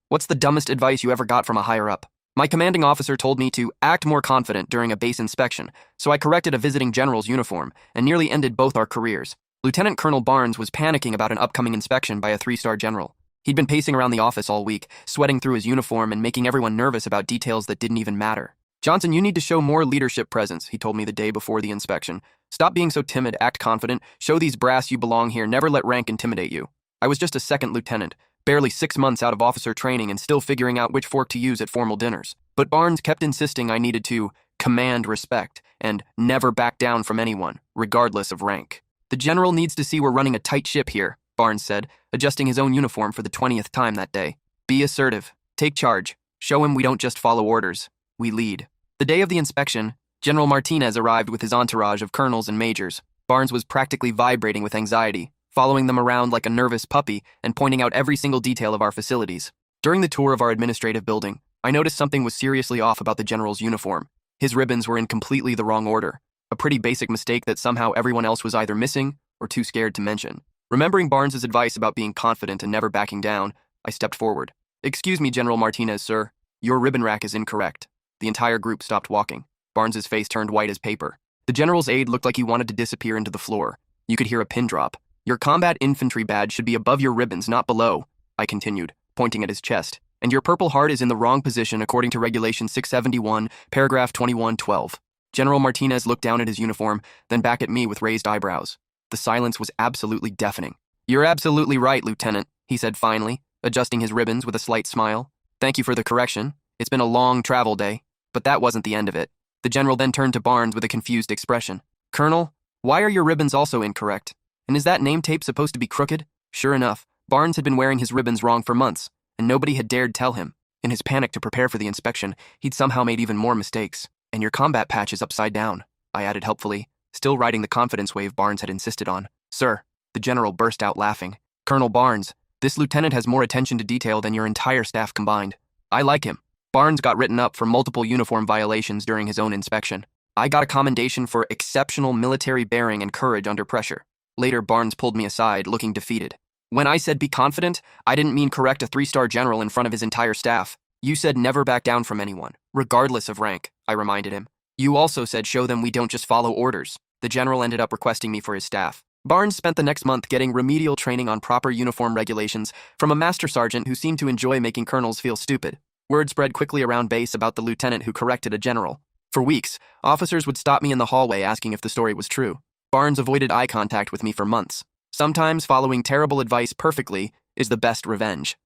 What's the dumbest advice you ever got from a higher up? My commanding officer told me to act more confident during a base inspection, so I corrected a visiting general's uniform and nearly ended both our careers. Lieutenant Colonel Barnes was panicking about an upcoming inspection by a 3-star general. He'd been pacing around the office all week, sweating through his uniform and making everyone nervous about details that didn't even matter. "Johnson, you need to show more leadership presence," he told me the day before the inspection. "Stop being so timid, act confident, show these brass you belong here, never let rank intimidate you." I was just a second lieutenant, barely 6 months out of officer training and still figuring out which fork to use at formal dinners. But Barnes kept insisting I needed to command respect and never back down from anyone, regardless of rank. "The general needs to see we're running a tight ship here," Barnes said, adjusting his own uniform for the 20th time that day. "Be assertive. Take charge. Show him we don't just follow orders. We lead." The day of the inspection, General Martinez arrived with his entourage of colonels and majors. Barnes was practically vibrating with anxiety, following them around like a nervous puppy and pointing out every single detail of our facilities. During the tour of our administrative building, I noticed something was seriously off about the general's uniform. His ribbons were in completely the wrong order, a pretty basic mistake that somehow everyone else was either missing or too scared to mention. Remembering Barnes's advice about being confident and never backing down, I stepped forward. "Excuse me, General Martinez, sir. Your ribbon rack is incorrect." The entire group stopped walking. Barnes's face turned white as paper. The general's aide looked like he wanted to disappear into the floor. You could hear a pin drop. "Your combat infantry badge should be above your ribbons, not below," I continued, pointing at his chest. "And your Purple Heart is in the wrong position according to Regulation 671, paragraph 2112. General Martinez looked down at his uniform, then back at me with raised eyebrows. The silence was absolutely deafening. "You're absolutely right, Lieutenant," he said finally, adjusting his ribbons with a slight smile. "Thank you for the correction. It's been a long travel day." But that wasn't the end of it. The general then turned to Barnes with a confused expression. "Colonel, why are your ribbons also incorrect? And is that name tape supposed to be crooked?" Sure enough, Barnes had been wearing his ribbons wrong for months, and nobody had dared tell him. In his panic to prepare for the inspection, he'd somehow made even more mistakes. "And your combat patch is upside down," I added helpfully, still riding the confidence wave Barnes had insisted on. "Sir," the general burst out laughing. "Colonel Barnes, this lieutenant has more attention to detail than your entire staff combined. I like him." Barnes got written up for multiple uniform violations during his own inspection. I got a commendation for exceptional military bearing and courage under pressure. Later, Barnes pulled me aside, looking defeated. "When I said be confident, I didn't mean correct a 3-star general in front of his entire staff. You said never back down from anyone, regardless of rank," I reminded him. "You also said show them we don't just follow orders." The general ended up requesting me for his staff. Barnes spent the next month getting remedial training on proper uniform regulations from a master sergeant who seemed to enjoy making colonels feel stupid. Word spread quickly around base about the lieutenant who corrected a general. For weeks, officers would stop me in the hallway asking if the story was true. Barnes avoided eye contact with me for months. Sometimes following terrible advice perfectly is the best revenge.